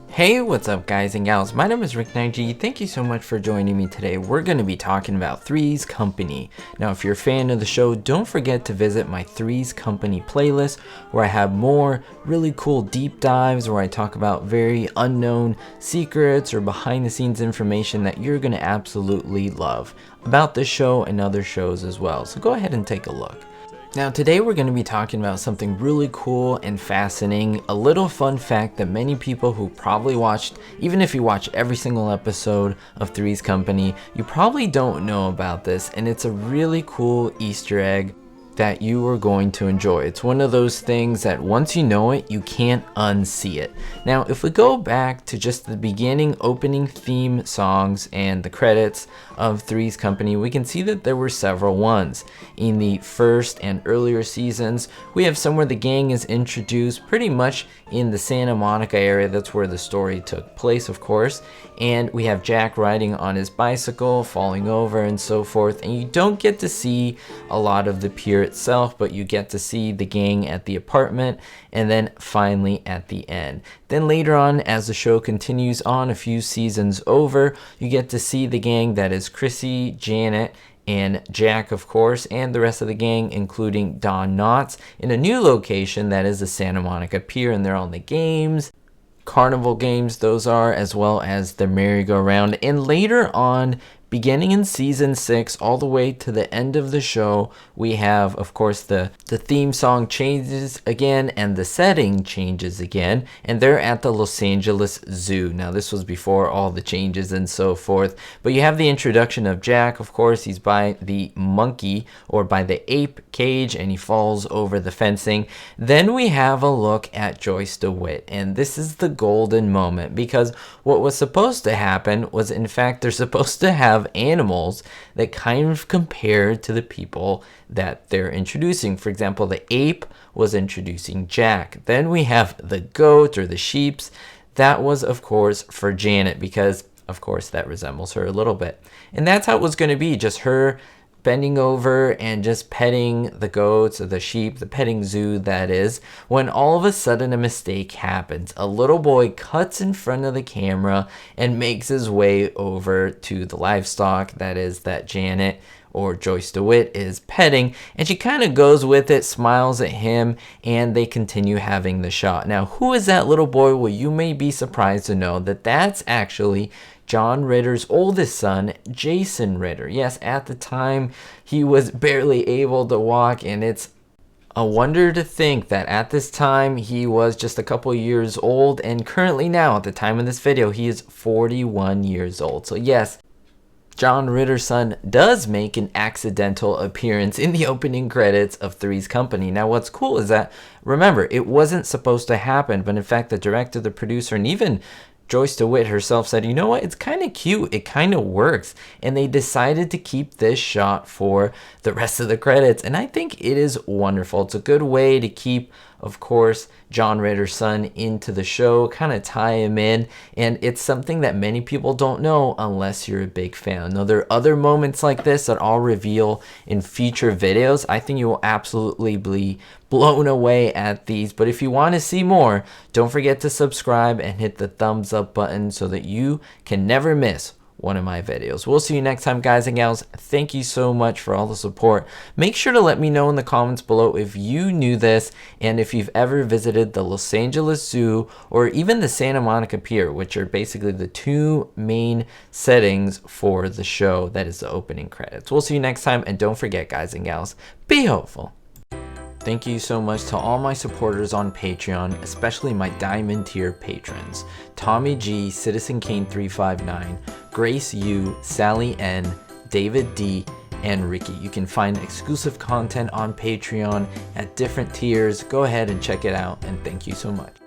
Hey, what's up guys and gals? My name is Rick9G. Thank you so much for joining me today. We're going to be talking about Three's Company. Now, if you're a fan of the show, don't forget to visit my Three's Company playlist where I have more really cool deep dives where I talk about very unknown secrets or behind the scenes information that you're going to absolutely love about this show and other shows as well. So go ahead and take a look. Now today we're going to be talking about something really cool and fascinating, a little fun fact that many people who probably watched, even if you watch every single episode of Three's Company, you probably don't know about this, and it's a really cool Easter egg that you are going to enjoy. It's one of those things that once you know it, you can't unsee it. Now, if we go back to just the beginning opening theme songs and the credits of Three's Company, we can see that there were several ones. In the first and earlier seasons, we have somewhere the gang is introduced pretty much in the Santa Monica area. That's where the story took place, of course. And we have Jack riding on his bicycle, falling over and so forth. And you don't get to see a lot of the pier itself, but you get to see the gang at the apartment and then finally at the end. Then later on, as the show continues on a few seasons over, you get to see the gang that is Chrissy, Janet, and Jack, of course, and the rest of the gang, including Don Knotts, in a new location that is the Santa Monica Pier, and they're on the games. Carnival games those are, as well as the merry-go-round. And later on, beginning in season 6 all the way to the end of the show, we have, of course, the theme song changes again and the setting changes again, and they're at the Los Angeles Zoo. Now this was before all the changes and so forth, but you have the introduction of Jack. Of course, he's by the monkey or by the ape cage and he falls over the fencing. Then we have a look at Joyce DeWitt, and this is the golden moment, because what was supposed to happen was, in fact, they're supposed to have animals that kind of compare to the people that they're introducing. For example, the ape was introducing Jack. Then we have the goat or the sheeps. That was, of course, for Janet, because of course that resembles her a little bit. And that's how it was going to be, just her bending over and just petting the goats or the sheep, the petting zoo that is, when all of a sudden a mistake happens. A little boy cuts in front of the camera and makes his way over to the livestock that is that Janet or Joyce DeWitt is petting, and she kind of goes with it, smiles at him, and they continue having the shot. Now, who is that little boy? Well, you may be surprised to know that that's actually John Ritter's oldest son, Jason Ritter. Yes, at the time he was barely able to walk, and it's a wonder to think that at this time he was just a couple years old, and currently now at the time of this video he is 41 years old. So yes, John Ritter's son does make an accidental appearance in the opening credits of Three's Company. Now what's cool is that, remember, it wasn't supposed to happen, but in fact the director, the producer, and even Joyce DeWitt herself said, you know what, it's kind of cute, it kind of works, and they decided to keep this shot for the rest of the credits, and I think it is wonderful. It's a good way to keep, of course, John Ritter's son into the show, kind of tie him in, and it's something that many people don't know unless you're a big fan. Now, there are other moments like this that I'll reveal in future videos. I think you will absolutely be blown away at these, but if you want to see more, don't forget to subscribe and hit the thumbs up button so that you can never miss one of my videos. We'll see you next time, guys and gals. Thank you so much for all the support. Make sure to let me know in the comments below if you knew this and if you've ever visited the Los Angeles Zoo or even the Santa Monica Pier, which are basically the two main settings for the show that is the opening credits. We'll see you next time, and don't forget, guys and gals, be hopeful. Thank you so much to all my supporters on Patreon, especially my Diamond tier patrons: Tommy G, Citizen Kane 359, Grace U, Sally N, David D, and Ricky. You can find exclusive content on Patreon at different tiers. Go ahead and check it out, and thank you so much.